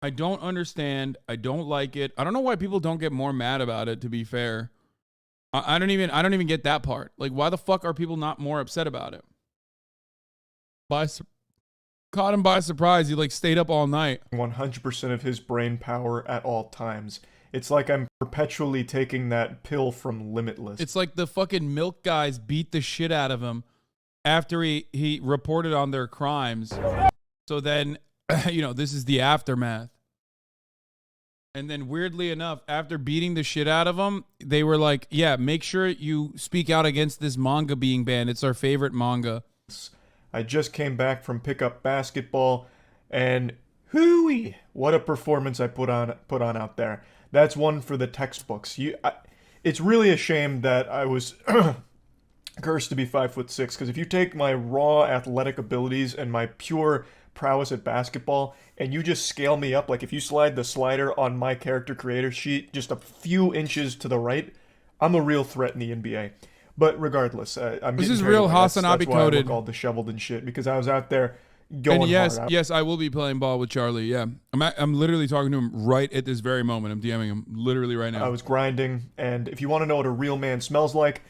I don't understand. I don't like it. I don't know why people don't get more mad about it, to be fair. I don't even get that part. Like, why the fuck are people not more upset about it? Caught him by surprise. He like stayed up all night. 100% of his brain power at all times. It's like I'm perpetually taking that pill from Limitless. It's like the fucking milk guys beat the shit out of him after he reported on their crimes. So then, this is the aftermath. And then weirdly enough, after beating the shit out of him, they were like, yeah, make sure you speak out against this manga being banned. It's our favorite manga. I just came back from pickup basketball, and hooey, what a performance I put on out there. That's one for the textbooks. It's really a shame that I was cursed to be 5'6", because if you take my raw athletic abilities and my pure prowess at basketball, and you just scale me up, like if you slide the slider on my character creator sheet just a few inches to the right, I'm a real threat in the NBA. But regardless, I'm this getting is carried real away. HasanAbi That's why I coded. look all disheveled and shit, because I was out there going and yes, hard. yes, I will be playing ball with Charlie. Yeah, I'm literally talking to him right at this very moment. I'm DMing him literally right now. I was grinding, and if you want to know what a real man smells like,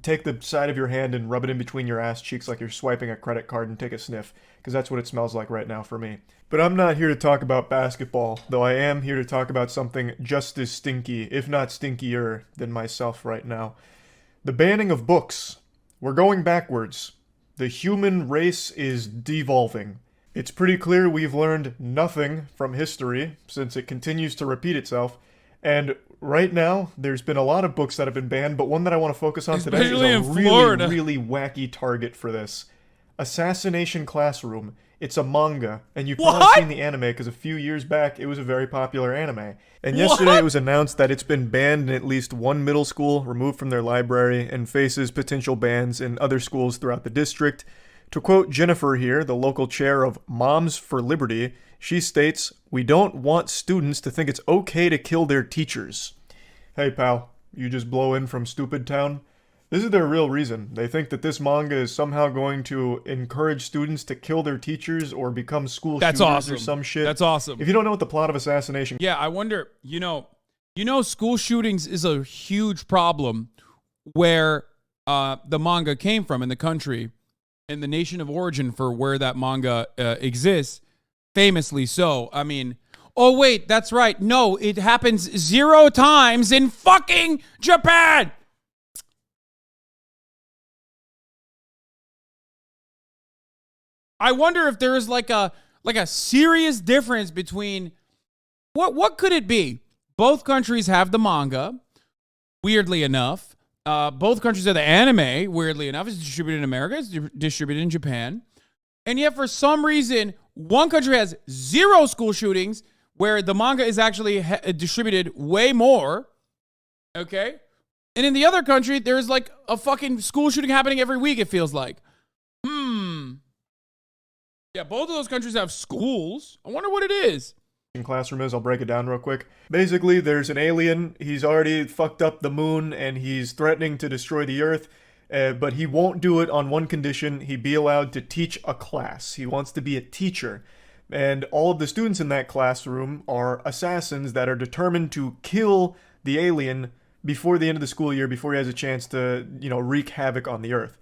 take the side of your hand and rub it in between your ass cheeks like you're swiping a credit card and take a sniff, because that's what it smells like right now for me. But I'm not here to talk about basketball, though I am here to talk about something just as stinky, if not stinkier, than myself right now. The banning of books. We're going backwards. The human race is devolving. It's pretty clear we've learned nothing from history, since it continues to repeat itself, and right now, there's been a lot of books that have been banned, but one that I want to focus on today is a really wacky target for this. Assassination Classroom. It's a manga, and you've probably seen the anime, because a few years back, it was a very popular anime. And yesterday it was announced that it's been banned in at least one middle school, removed from their library, and faces potential bans in other schools throughout the district. To quote Jennifer here, the local chair of Moms for Liberty, she states, "We don't want students to think it's okay to kill their teachers." Hey pal, you just blow in from Stupid Town? This is their real reason. They think that this manga is somehow going to encourage students to kill their teachers or become school shooters or some shit. That's awesome. If you don't know what the plot of Assassination... Yeah, I wonder, school shootings is a huge problem where the manga came from in the country and the nation of origin for where that manga exists, famously so. I mean, oh wait, that's right. No, it happens 0 times in fucking Japan. I wonder if there is like a serious difference between what could it be? Both countries have the manga, weirdly enough. Both countries have the anime, weirdly enough. It's distributed in America, it's distributed in Japan. And yet for some reason, one country has 0 school shootings where the manga is actually distributed way more. Okay? And in the other country, there's like a fucking school shooting happening every week, it feels like. Yeah, both of those countries have schools. I wonder what it is. Classroom is, I'll break it down real quick. Basically, there's an alien. He's already fucked up the moon, and he's threatening to destroy the Earth. But he won't do it on one condition. He'd be allowed to teach a class. He wants to be a teacher. And all of the students in that classroom are assassins that are determined to kill the alien before the end of the school year, before he has a chance to, wreak havoc on the Earth.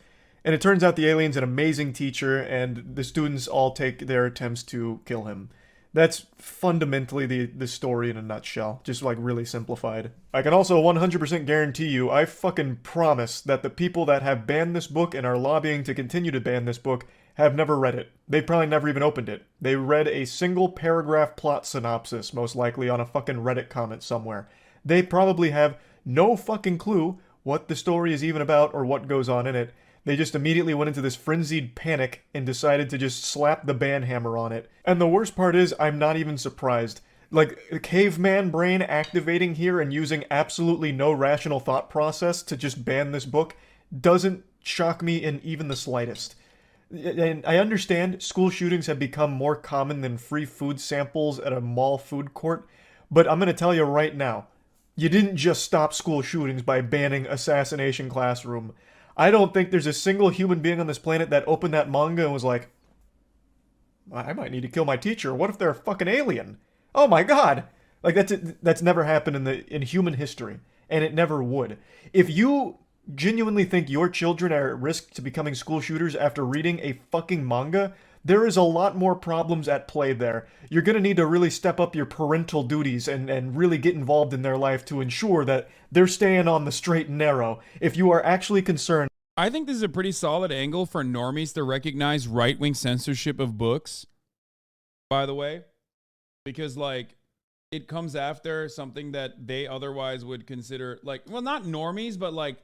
And it turns out the alien's an amazing teacher, and the students all take their attempts to kill him. That's fundamentally the story in a nutshell, just like really simplified. I can also 100% guarantee you, I fucking promise that the people that have banned this book and are lobbying to continue to ban this book have never read it. They probably never even opened it. They read a single paragraph plot synopsis, most likely on a fucking Reddit comment somewhere. They probably have no fucking clue what the story is even about or what goes on in it. They just immediately went into this frenzied panic and decided to just slap the ban hammer on it. And the worst part is, I'm not even surprised. Like, the caveman brain activating here and using absolutely no rational thought process to just ban this book doesn't shock me in even the slightest. And I understand school shootings have become more common than free food samples at a mall food court, but I'm gonna tell you right now, you didn't just stop school shootings by banning Assassination Classroom. I don't think there's a single human being on this planet that opened that manga and was like, I might need to kill my teacher. What if they're a fucking alien? Oh my god. Like that's never happened in human history, and it never would. If you genuinely think your children are at risk to becoming school shooters after reading a fucking manga, there is a lot more problems at play there. You're gonna need to really step up your parental duties and really get involved in their life to ensure that they're staying on the straight and narrow. If you are actually concerned. I think this is a pretty solid angle for normies to recognize right-wing censorship of books, by the way, because like it comes after something that they otherwise would consider like, well, not normies, but like,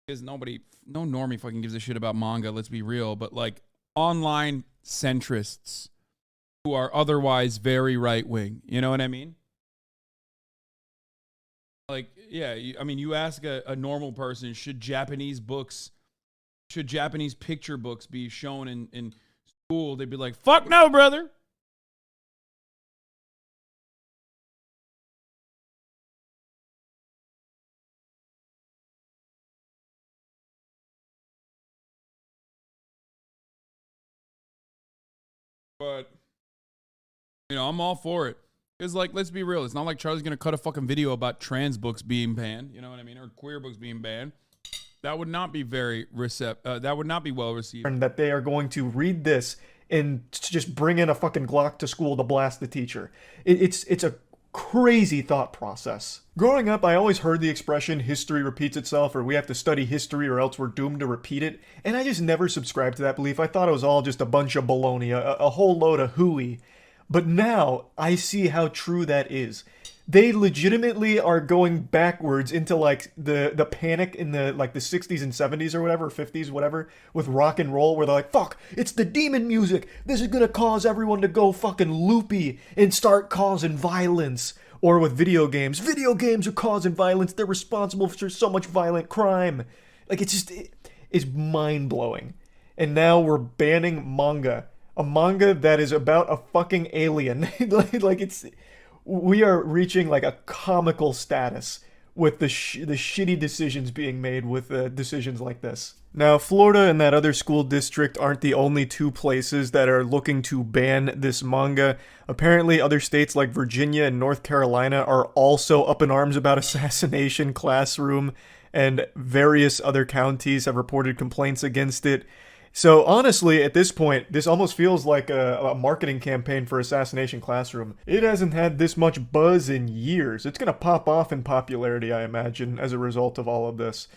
because no normie fucking gives a shit about manga, let's be real, but like online centrists who are otherwise very right-wing. You know what I mean? Like, yeah, I mean, you ask a normal person, should Japanese picture books be shown in school? They'd be like, fuck no, brother. But, you know, I'm all for it. It's like, let's be real. It's not like Charlie's going to cut a fucking video about trans books being banned. You know what I mean? Or queer books being banned. That would not be that would not be well received. That they are going to read this and just bring in a fucking Glock to school to blast the teacher. It's a crazy thought process. Growing up, I always heard the expression, history repeats itself, or we have to study history or else we're doomed to repeat it, and I just never subscribed to that belief. I thought it was all just a bunch of baloney, a whole load of hooey. But now, I see how true that is. They legitimately are going backwards into like the panic in the like the 60s and 70s or whatever, 50s, whatever, with rock and roll, where they're like, fuck, it's the demon music. This is gonna cause everyone to go fucking loopy and start causing violence. Or with video games are causing violence. They're responsible for so much violent crime. Like it's mind-blowing. And now we're banning manga. A manga that is about a fucking alien. We are reaching like a comical status with the shitty decisions being made with decisions like this. Now, Florida and that other school district aren't the only two places that are looking to ban this manga. Apparently, other states like Virginia and North Carolina are also up in arms about Assassination Classroom, and various other counties have reported complaints against it. So honestly, at this point, this almost feels like a marketing campaign for Assassination Classroom. It hasn't had this much buzz in years. It's gonna pop off in popularity, I imagine, as a result of all of this.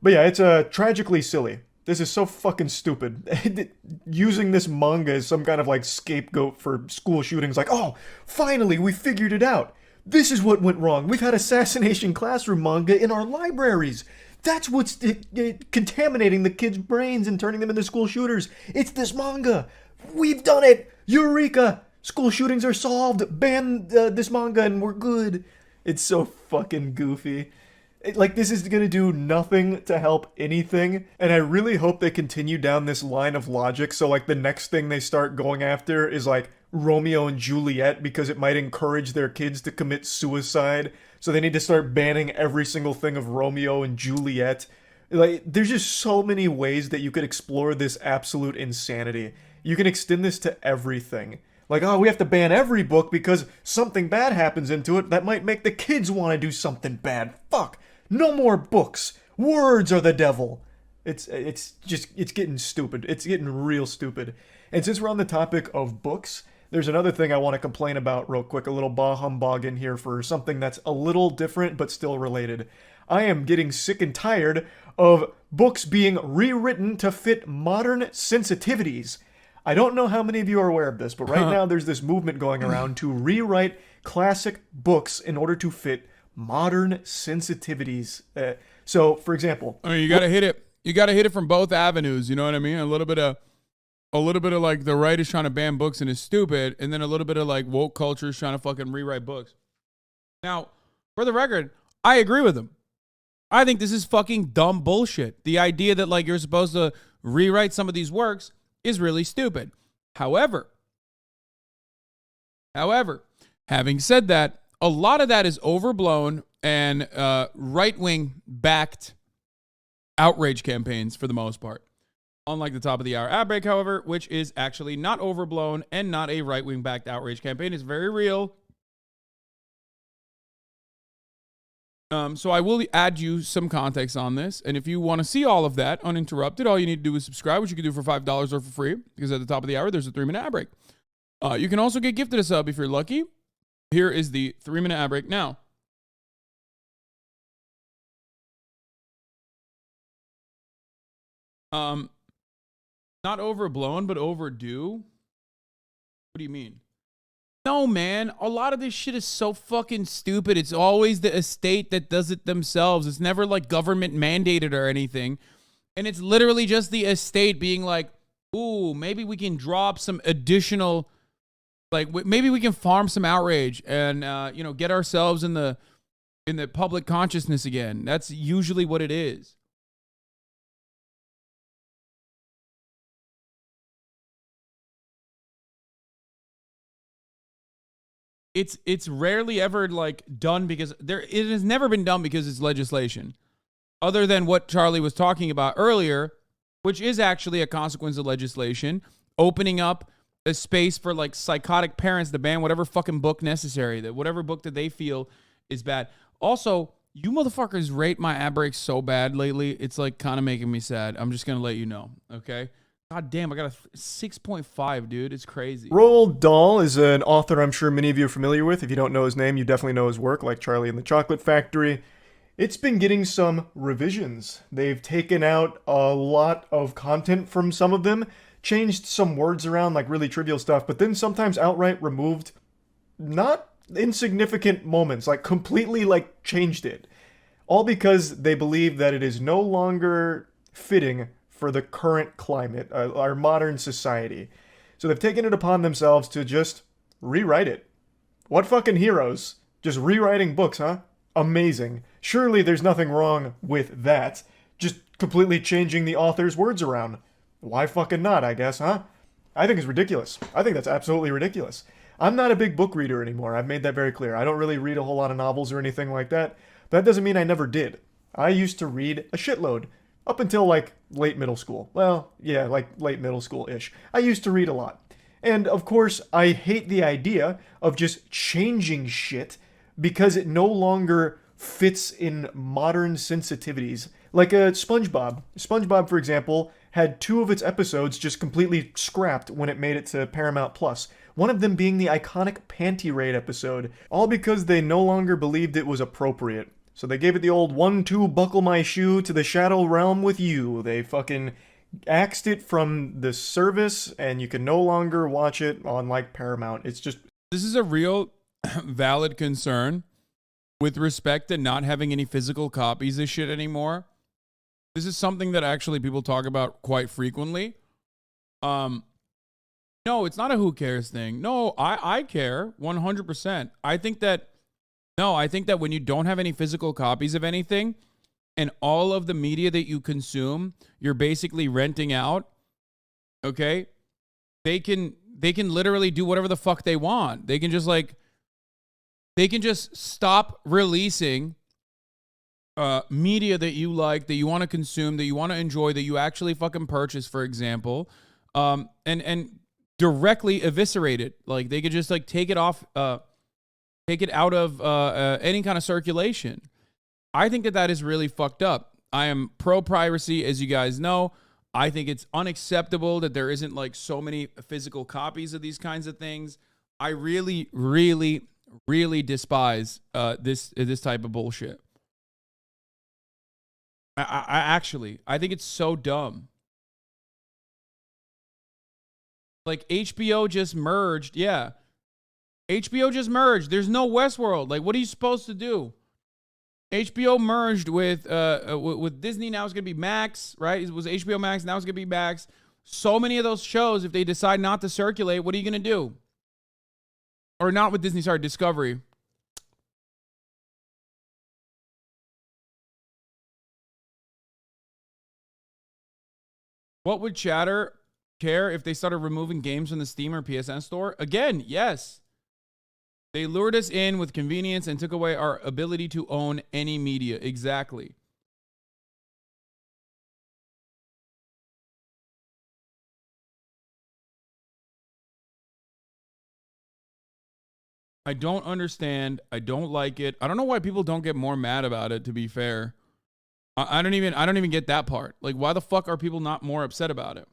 But yeah, it's tragically silly. This is so fucking stupid. Using this manga as some kind of like scapegoat for school shootings, like, oh, finally, we figured it out. This is what went wrong. We've had Assassination Classroom manga in our libraries. That's what's contaminating the kids' brains and turning them into school shooters. It's this manga. We've done it. Eureka. School shootings are solved. Ban this manga and we're good. It's so fucking goofy. Like, this is gonna do nothing to help anything. And I really hope they continue down this line of logic. So, like, the next thing they start going after is, like, Romeo and Juliet, because it might encourage their kids to commit suicide. So they need to start banning every single thing of Romeo and Juliet. Like, there's just so many ways that you could explore this absolute insanity. You can extend this to everything. Like, oh, we have to ban every book because something bad happens into it that might make the kids want to do something bad. Fuck. No more books. Words are the devil. It's getting stupid. It's getting real stupid. And since we're on the topic of books, there's another thing I want to complain about real quick, a little bah humbug in here for something that's a little different but still related. I am getting sick and tired of books being rewritten to fit modern sensitivities. I don't know how many of you are aware of this, but right now there's this movement going around to rewrite classic books in order to fit modern sensitivities. So, for example... I mean, you gotta hit it. You gotta hit it from both avenues, you know what I mean? A little bit of like the right is trying to ban books and is stupid, and then a little bit of like woke culture is trying to fucking rewrite books. Now, for the record, I agree with them. I think this is fucking dumb bullshit. The idea that like you're supposed to rewrite some of these works is really stupid. However, having said that, a lot of that is overblown and right-wing backed outrage campaigns for the most part. Unlike the top of the hour ad break, however, which is actually not overblown and not a right-wing backed outrage campaign. It's very real. So I will add you some context on this. And if you want to see all of that uninterrupted, all you need to do is subscribe, which you can do for $5 or for free, because at the top of the hour, there's a 3-minute ad break. You can also get gifted a sub if you're lucky. Here is the 3-minute ad break now. Not overblown, but overdue. What do you mean? No, man. A lot of this shit is so fucking stupid. It's always the estate that does it themselves. It's never like government mandated or anything. And it's literally just the estate being like, ooh, maybe we can drop some additional, like maybe we can farm some outrage and, get ourselves in the public consciousness again. That's usually what it is. It's rarely ever like done because it has never been done because it's legislation. Other than what Charlie was talking about earlier, which is actually a consequence of legislation, opening up a space for like psychotic parents to ban whatever fucking book necessary, that whatever book that they feel is bad. Also, you motherfuckers rate my ad breaks so bad lately. It's like kind of making me sad. I'm just going to let you know. Okay. God damn, I got a 6.5, dude. It's crazy. Roald Dahl is an author I'm sure many of you are familiar with. If you don't know his name, you definitely know his work, like Charlie and the Chocolate Factory. It's been getting some revisions. They've taken out a lot of content from some of them, changed some words around, like really trivial stuff, but then sometimes outright removed not insignificant moments, like completely like changed it. All because they believe that it is no longer fitting for the current climate, our modern society. So they've taken it upon themselves to just rewrite it. What fucking heroes? Just rewriting books, huh? Amazing. Surely there's nothing wrong with that. Just completely changing the author's words around. Why fucking not, I guess, huh? I think it's ridiculous. I think that's absolutely ridiculous. I'm not a big book reader anymore. I've made that very clear. I don't really read a whole lot of novels or anything like that. But that doesn't mean I never did. I used to read a shitload. Up until like late middle school. Well, yeah, like late middle school-ish. I used to read a lot. And of course, I hate the idea of just changing shit because it no longer fits in modern sensitivities. Like a SpongeBob. SpongeBob, for example, had 2 of its episodes just completely scrapped when it made it to Paramount Plus. One of them being the iconic Panty Raid episode, all because they no longer believed it was appropriate. So they gave it the old 1-2 buckle my shoe to the shadow realm with you. They fucking axed it from the service and you can no longer watch it on like Paramount. It's just... This is a real valid concern with respect to not having any physical copies of shit anymore. This is something that actually people talk about quite frequently. No, it's not a who cares thing. No, I care 100%. I think that when you don't have any physical copies of anything and all of the media that you consume, you're basically renting out, okay? They can literally do whatever the fuck they want. They can just stop releasing media that you like, that you want to consume, that you want to enjoy, that you actually fucking purchase, for example, and directly eviscerate it. Like they could just like take it off, take it out of any kind of circulation. I think that is really fucked up. I am pro-piracy, as you guys know. I think it's unacceptable that there isn't like so many physical copies of these kinds of things. I really, really, really despise this type of bullshit. I think it's so dumb. Like HBO just merged, yeah. HBO just merged. There's no Westworld. Like, what are you supposed to do? HBO merged with Disney. Now it's gonna be Max, right? It was HBO Max. Now it's gonna be Max. So many of those shows, if they decide not to circulate, what are you gonna do? Or not with Disney, sorry, Discovery. What would Chatter care if they started removing games from the Steam or PSN store? Again, yes. They lured us in with convenience and took away our ability to own any media. Exactly. I don't understand. I don't like it. I don't know why people don't get more mad about it, to be fair. I don't even get that part. Like, why the fuck are people not more upset about it?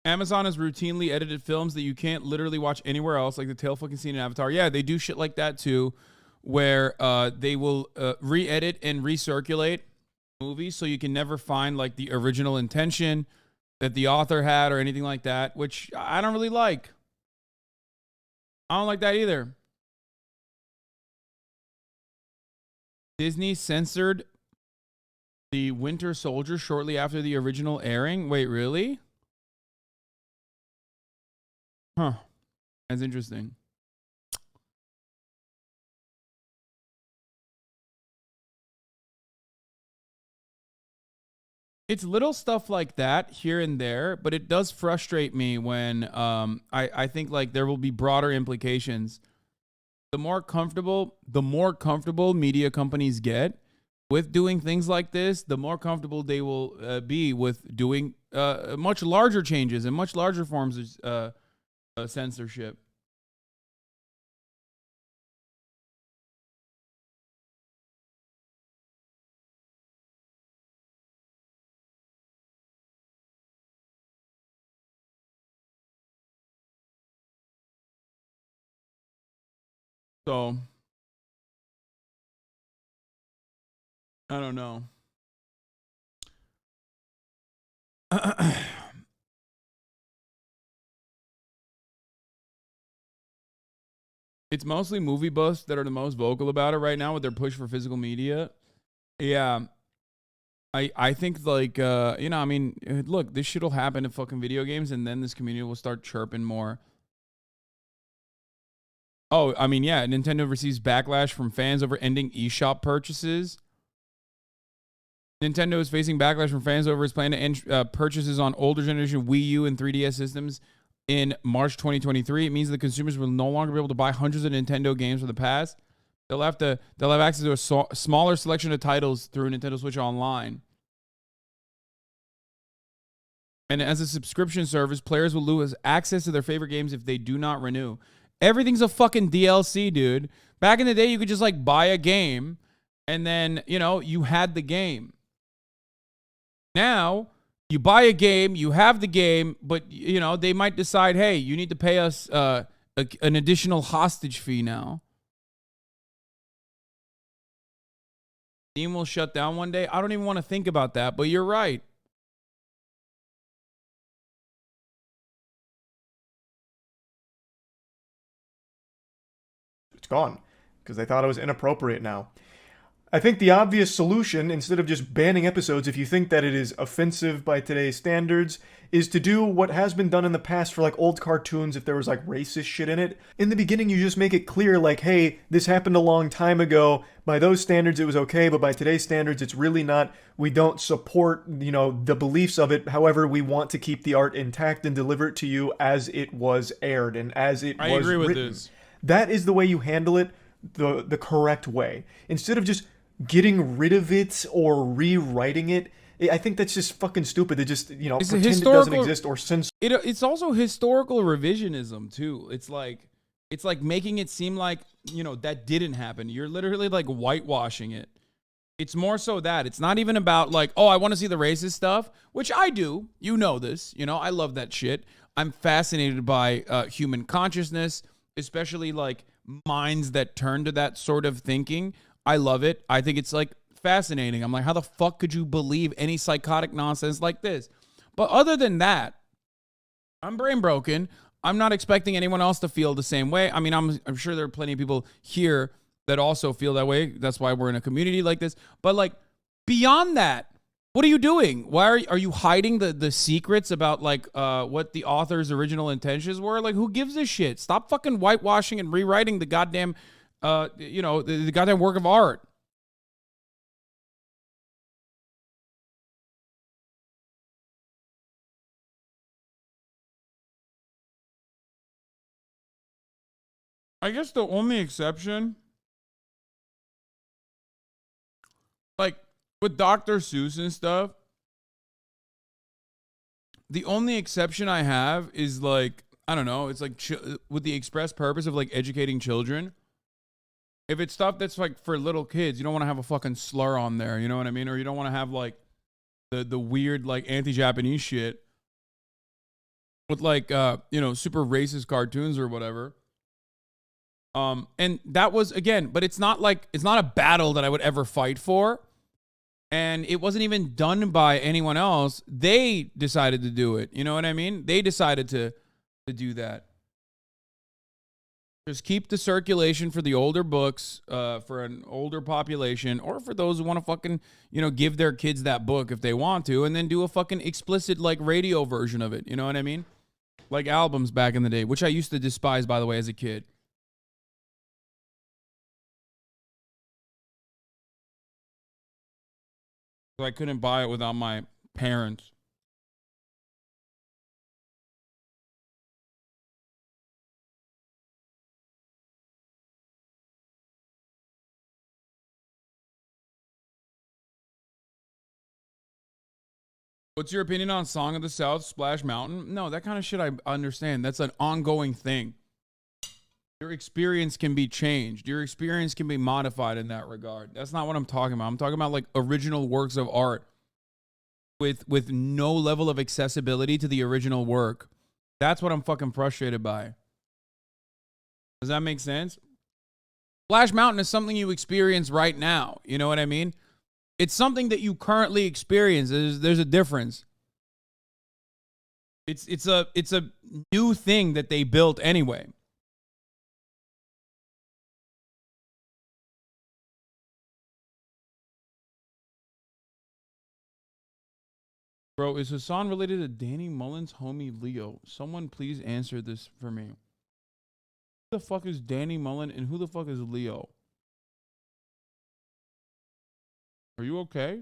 Amazon has routinely edited films that you can't literally watch anywhere else, like the tail fucking scene in Avatar. Yeah, they do shit like that too, where they will re-edit and recirculate movies so you can never find like the original intention that the author had or anything like that, which I don't really like. I don't like that either. Disney censored the Winter Soldier shortly after the original airing. Wait, really? Huh. That's interesting. It's little stuff like that here and there, but it does frustrate me when I think like there will be broader implications. The more comfortable media companies get with doing things like this, the more comfortable they will be with doing much larger changes and much larger forms of censorship. So I don't know. It's mostly movie buffs that are the most vocal about it right now with their push for physical media. Yeah. I think like I mean, look, this shit'll happen in fucking video games, and then this community will start chirping more. Oh, I mean, yeah, Nintendo receives backlash from fans over ending eShop purchases. Nintendo is facing backlash from fans over its plan to end purchases on older generation Wii U and 3DS systems in March 2023. It means that consumers will no longer be able to buy hundreds of Nintendo games from the past. They'll have access to a smaller selection of titles through Nintendo Switch Online. And as a subscription service, players will lose access to their favorite games if they do not renew. Everything's a fucking DLC, dude. Back in the day, you could just like buy a game and then, you had the game. Now, you buy a game, you have the game, but, they might decide, hey, you need to pay us an additional hostage fee now. Steam will shut down one day. I don't even want to think about that, but you're right. It's gone because they thought it was inappropriate now. I think the obvious solution, instead of just banning episodes if you think that it is offensive by today's standards, is to do what has been done in the past for like old cartoons if there was like racist shit in it. In the beginning, you just make it clear like, hey, this happened a long time ago. By those standards, it was okay, but by today's standards, it's really not. We don't support, the beliefs of it. However, we want to keep the art intact and deliver it to you as it was aired and as it was written. I agree with this. That is the way you handle it the correct way. Instead of just getting rid of it or rewriting it, I think that's just fucking stupid. They just, pretend it doesn't exist or censor. It's also historical revisionism too. It's like making it seem like, that didn't happen. You're literally like whitewashing it. It's more so that it's not even about like, oh, I want to see the racist stuff, which I do. You know this. I love that shit. I'm fascinated by human consciousness, especially like minds that turn to that sort of thinking. I love it. I think it's like fascinating. I'm like, how the fuck could you believe any psychotic nonsense like this? But other than that, I'm brain broken. I'm not expecting anyone else to feel the same way. I mean, I'm sure there are plenty of people here that also feel that way. That's why we're in a community like this. But like beyond that, what are you doing? Why are you hiding the secrets about like what the author's original intentions were? Like, who gives a shit? Stop fucking whitewashing and rewriting the goddamn the goddamn work of art. I guess the only exception, like with Dr. Seuss and stuff, the only exception I have is like, I don't know, it's like with the express purpose of like educating children. If it's stuff that's like for little kids, you don't want to have a fucking slur on there, you know what I mean? Or you don't want to have like the weird like anti-Japanese shit with like super racist cartoons or whatever. And that was, again, but it's not a battle that I would ever fight for. And it wasn't even done by anyone else. They decided to do it. You know what I mean? They decided to do that. Just keep the circulation for the older books, for an older population, or for those who want to fucking, give their kids that book if they want to, and then do a fucking explicit like radio version of it. You know what I mean? Like albums back in the day, which I used to despise, by the way, as a kid. So I couldn't buy it without my parents. What's your opinion on Song of the South, Splash Mountain? No, that kind of shit I understand. That's an ongoing thing. Your experience can be changed. Your experience can be modified in that regard. That's not what I'm talking about. I'm talking about like original works of art with no level of accessibility to the original work. That's what I'm fucking frustrated by. Does that make sense? Splash Mountain is something you experience right now. You know what I mean? It's something that you currently experience. There's a difference. It's a new thing that they built anyway. Bro, is Hasan related to Danny Mullen's homie Leo? Someone please answer this for me. Who the fuck is Danny Mullen and who the fuck is Leo? Are you okay?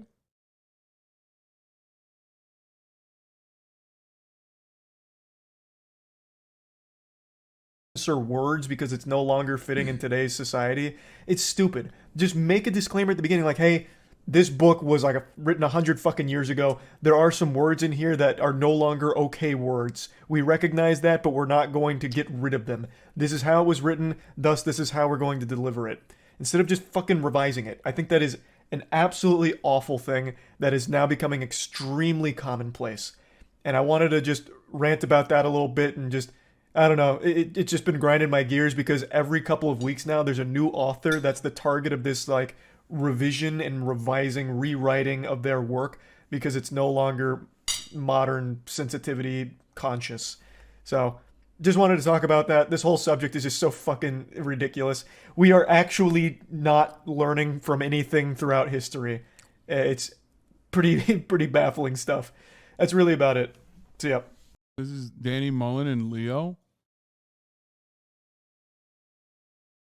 Censor words because it's no longer fitting in today's society. It's stupid. Just make a disclaimer at the beginning like, hey, this book was like written 100 fucking years ago. There are some words in here that are no longer okay words. We recognize that, but we're not going to get rid of them. This is how it was written, thus this is how we're going to deliver it. Instead of just fucking revising it. I think that is an absolutely awful thing that is now becoming extremely commonplace. And I wanted to just rant about that a little bit and just, I don't know, it's just been grinding my gears because every couple of weeks now there's a new author that's the target of this like revision and revising, rewriting of their work because it's no longer modern sensitivity conscious. So just wanted to talk about that. This whole subject is just so fucking ridiculous. We are actually not learning from anything throughout history. It's pretty baffling stuff. That's really about it. So yeah. This is Danny Mullen and Leo.